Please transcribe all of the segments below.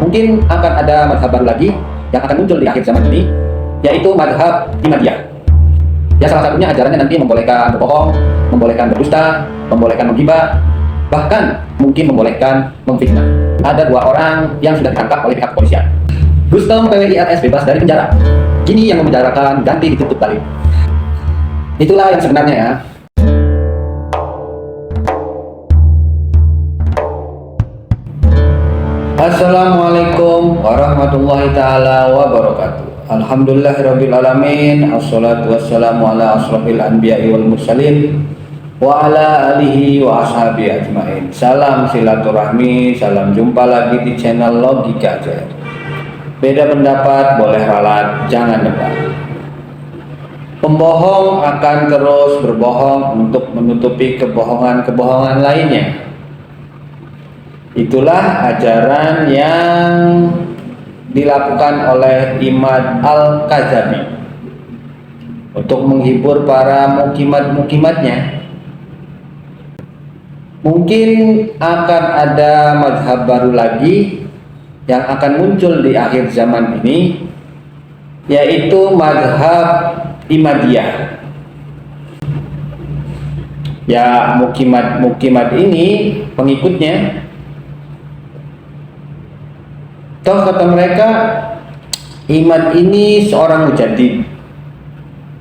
mungkin akan ada mazhab baru lagi yang akan muncul di akhir zaman ini, yaitu mazhab Imadiyah. Ya, salah satunya ajarannya nanti membolehkan berbohong, membolehkan berdusta, membolehkan menggibah, bahkan mungkin membolehkan memfitnah. Ada 2 orang yang sudah ditangkap oleh pihak kepolisian. Gustom PWIRS bebas dari penjara. Kini yang memenjarakan ganti ditutup balik. Itulah yang sebenarnya ya. Assalamualaikum warahmatullahi ta'ala wabarakatuh. Alhamdulillahirrabbilalamin. Assalatu wassalamu ala asrafil anbiya'i wal mursalin wa ala alihi wa ashabi ajmain. Salam silaturahmi, salam jumpa lagi di channel Logika Ajaib. Beda pendapat boleh ralat, jangan debat. Pembohong akan terus berbohong untuk menutupi kebohongan-kebohongan lainnya. Itulah ajaran yang dilakukan oleh Imad Al-Kadzabi untuk menghibur para mukimat-mukimatnya. Mungkin akan ada mazhab baru lagi yang akan muncul di akhir zaman ini, yaitu mazhab Imadiyah. Ya, mukimat-mukimat ini pengikutnya, toh kata mereka, Imad ini seorang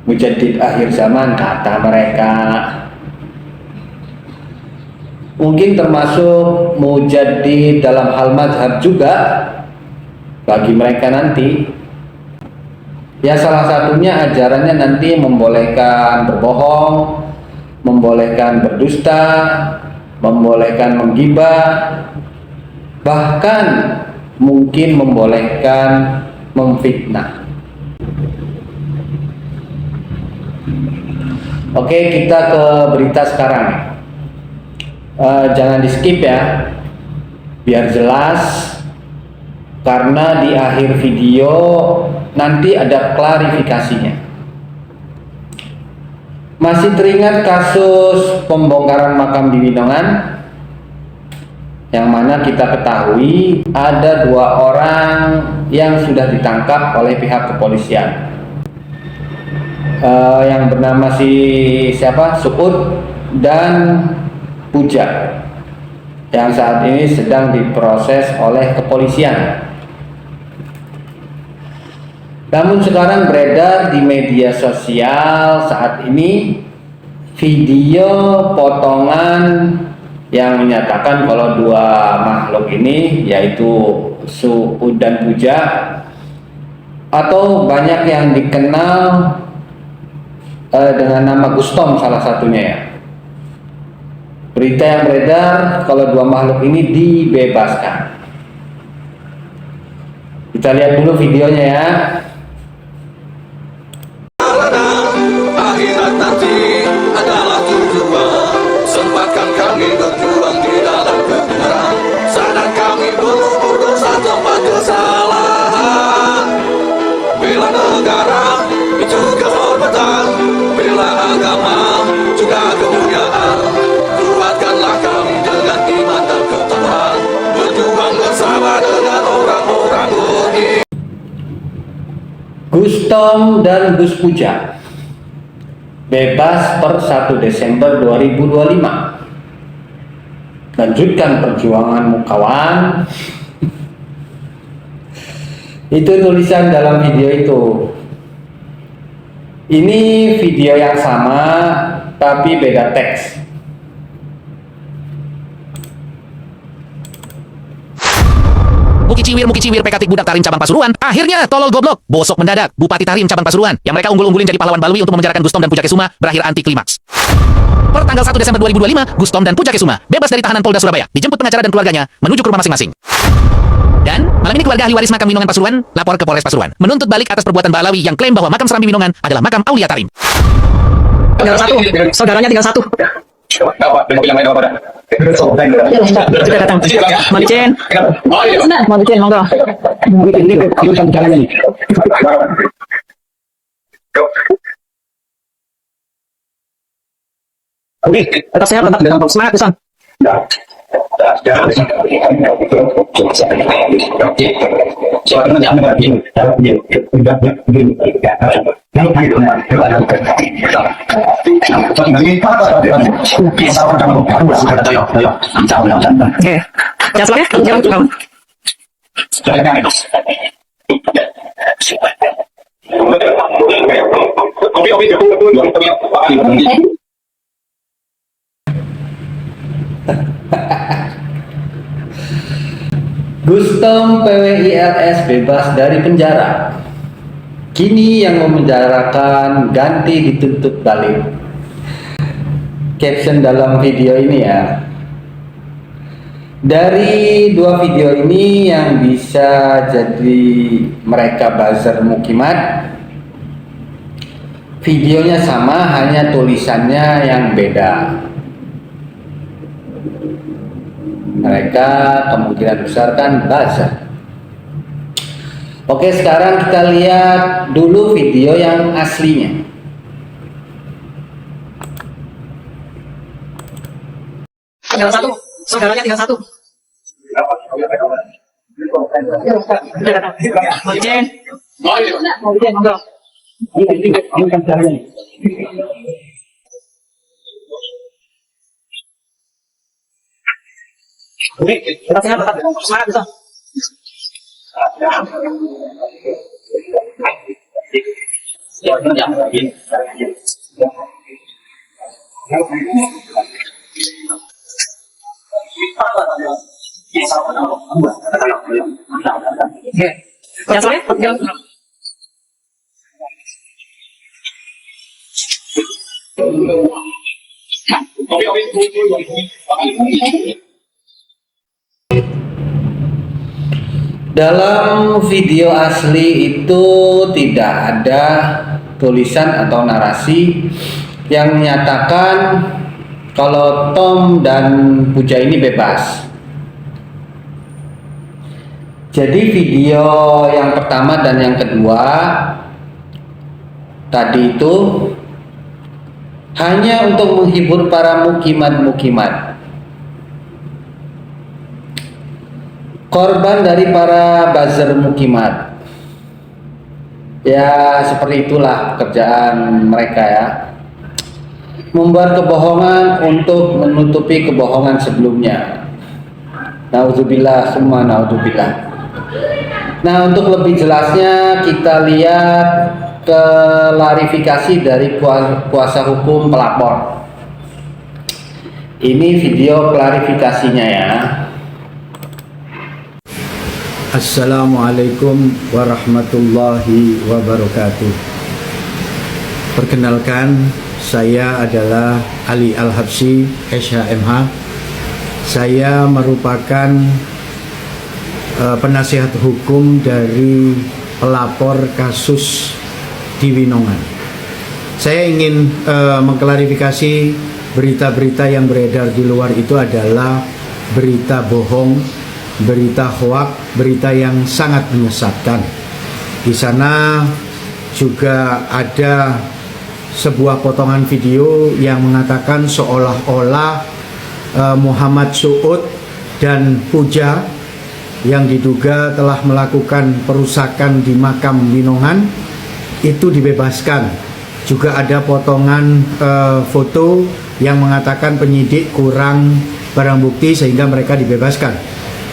mujadid akhir zaman, kata mereka. Mungkin termasuk mujadid dalam hal mazhab juga bagi mereka nanti. Ya, salah satunya ajarannya nanti membolehkan berbohong, membolehkan berdusta, membolehkan menggibah, bahkan mungkin membolehkan memfitnah. Oke, kita ke berita sekarang. Jangan di skip ya, biar jelas, karena di akhir video nanti ada klarifikasinya. Masih teringat kasus pembongkaran makam di Winongan, yang mana kita ketahui ada 2 orang yang sudah ditangkap oleh pihak kepolisian, yang bernama Suud dan Puja, yang saat ini sedang diproses oleh kepolisian. Namun sekarang beredar di media sosial saat ini video potongan yang menyatakan kalau 2 makhluk ini, yaitu Suud dan Puja, atau banyak yang dikenal dengan nama Gustom salah satunya ya. Berita yang beredar kalau 2 makhluk ini dibebaskan. Kita lihat dulu videonya ya. Akhirat nanti adalah tujuan. Sempatkan kami berjuang di dalam kebenaran. Sadar kami belum berdosa tempat kesalahan. Bila negara itu kehormatan, bila agama juga kemuliaan, kuatkanlah kami dengan iman dan ketakwaan, berjuang bersama dengan orang-orang beriman. Gustom dan Gus Puja bebas per 1 Desember 2025. Lanjutkan perjuanganmu kawan. Itu tulisan dalam video itu. Ini video yang sama tapi beda teks. Muki Ciwir Pekatik Budak Tarim Cabang Pasuruan akhirnya tolol goblok, bosok mendadak. Bupati Tarim Cabang Pasuruan yang mereka unggul-unggulin jadi pahlawan Balwi untuk memenjarakan Gustom dan Puja Kesuma berakhir anti klimaks. Per tanggal 1 Desember 2025, Gustom dan Puja Kesuma bebas dari tahanan Polda Surabaya, dijemput pengacara dan keluarganya menuju ke rumah masing-masing. Dan malam ini keluarga ahli waris makam Winongan Pasuruan lapor ke Polres Pasuruan menuntut balik atas perbuatan Balawi yang klaim bahwa makam Serambi Winongan adalah makam Aulia Tarim. Tinggal 1, saudaranya tinggal 1. Yang lain apa? Sudah datang. Malicin. Malicin, monggo. Ini urusan jalannya nih. Tetap sehat, tetap semangat, Pisan. Oke. Jangan salah ya. Jangan kawan. Gustom PWILS bebas dari penjara. Kini yang memenjarakan ganti dituntut balik. Caption dalam video ini ya. Dari dua video ini yang bisa jadi mereka buzzer Mukimat, videonya sama, hanya tulisannya yang beda. Mereka kemungkinan besar kan buzzer. Oke, sekarang kita lihat dulu video yang aslinya. Tinggal satu. Saudaranya tinggal satu. Udah datang. Mau dicen. Mau dicen, monggo. Tetap sehat, tetap semangat bisa. Jangan salah ya. Jangan. Dalam video asli itu tidak ada tulisan atau narasi yang menyatakan kalau Tom dan Puja ini bebas. Jadi video yang pertama dan yang kedua tadi itu hanya untuk menghibur para mukimat-mukimat, korban dari para buzzer mukimat. Ya seperti itulah pekerjaan mereka ya, membuat kebohongan untuk menutupi kebohongan sebelumnya. Nauzubillah, summa naudzubillah. Nah, untuk lebih jelasnya kita lihat klarifikasi dari kuasa hukum pelapor. Ini video klarifikasinya ya. Assalamualaikum warahmatullahi wabarakatuh. Perkenalkan, saya adalah Ali Al-Habsyi, SHMH. Saya merupakan penasihat hukum dari pelapor kasus di Winongan. Saya ingin mengklarifikasi berita-berita yang beredar di luar itu adalah berita bohong, berita hoak, berita yang sangat menyesatkan. Di sana juga ada sebuah potongan video yang mengatakan seolah-olah Muhammad Suud dan Puja yang diduga telah melakukan perusakan di makam Winongan itu dibebaskan. Juga ada potongan foto yang mengatakan penyidik kurang barang bukti sehingga mereka dibebaskan.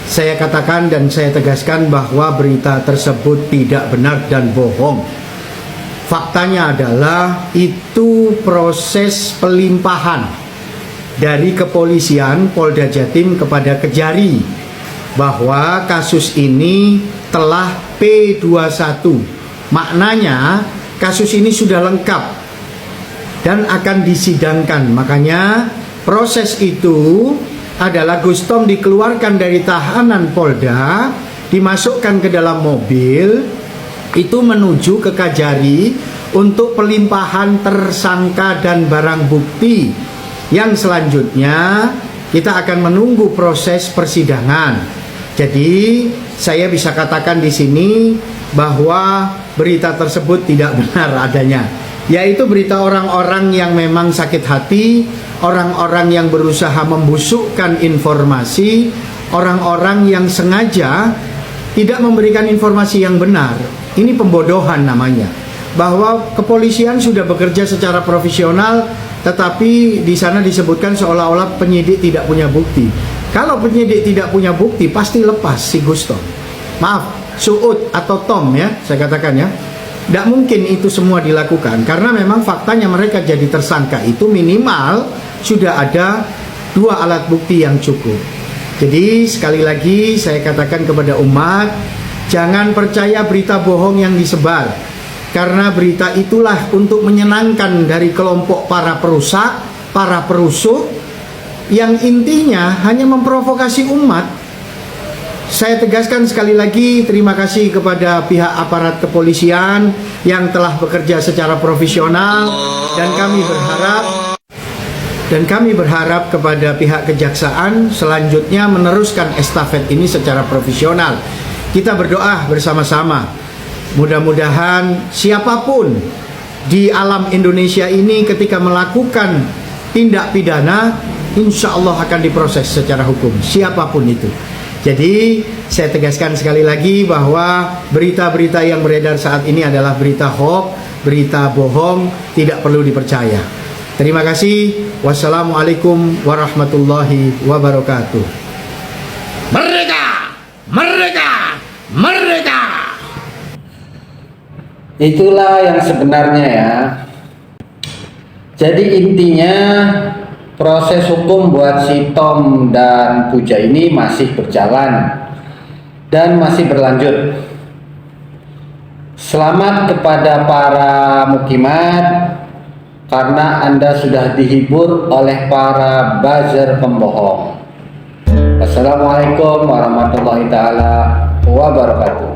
Saya katakan dan saya tegaskan bahwa berita tersebut tidak benar dan bohong. Faktanya adalah itu proses pelimpahan dari kepolisian Polda Jatim kepada Kejari bahwa kasus ini telah P21. Maknanya kasus ini sudah lengkap dan akan disidangkan. Makanya proses itu adalah Gustom dikeluarkan dari tahanan Polda, dimasukkan ke dalam mobil, itu menuju ke Kajari untuk pelimpahan tersangka dan barang bukti. Yang selanjutnya kita akan menunggu proses persidangan. Jadi saya bisa katakan di sini bahwa berita tersebut tidak benar adanya. yaitu berita orang-orang yang memang sakit hati, orang-orang yang berusaha membusukkan informasi, orang-orang yang sengaja tidak memberikan informasi yang benar. Ini pembodohan namanya. Bahwa kepolisian sudah bekerja secara profesional, tetapi di sana disebutkan seolah-olah penyidik tidak punya bukti. Kalau penyidik tidak punya bukti, pasti lepas si Gustom. Maaf, Suud atau Tom ya, saya katakan ya. Tidak mungkin itu semua dilakukan karena memang faktanya mereka jadi tersangka itu minimal sudah ada 2 alat bukti yang cukup. Jadi sekali lagi saya katakan kepada umat, jangan percaya berita bohong yang disebar, karena berita itulah untuk menyenangkan dari kelompok para perusak, para perusuh, yang intinya hanya memprovokasi umat. Saya tegaskan sekali lagi, terima kasih kepada pihak aparat kepolisian yang telah bekerja secara profesional, dan kami berharap kepada pihak kejaksaan selanjutnya meneruskan estafet ini secara profesional. Kita berdoa bersama-sama, mudah-mudahan siapapun di alam Indonesia ini ketika melakukan tindak pidana, insya Allah akan diproses secara hukum, siapapun itu. Jadi saya tegaskan sekali lagi bahwa berita-berita yang beredar saat ini adalah berita hoax, berita bohong, tidak perlu dipercaya. Terima kasih. Wassalamualaikum warahmatullahi wabarakatuh. Merdeka! Merdeka! Merdeka! Itulah yang sebenarnya ya. Jadi intinya proses hukum buat si Tom dan Puja ini masih berjalan dan masih berlanjut. Selamat kepada para mukimat karena Anda sudah dihibur oleh para buzzer pembohong. Assalamualaikum warahmatullahi taala wabarakatuh.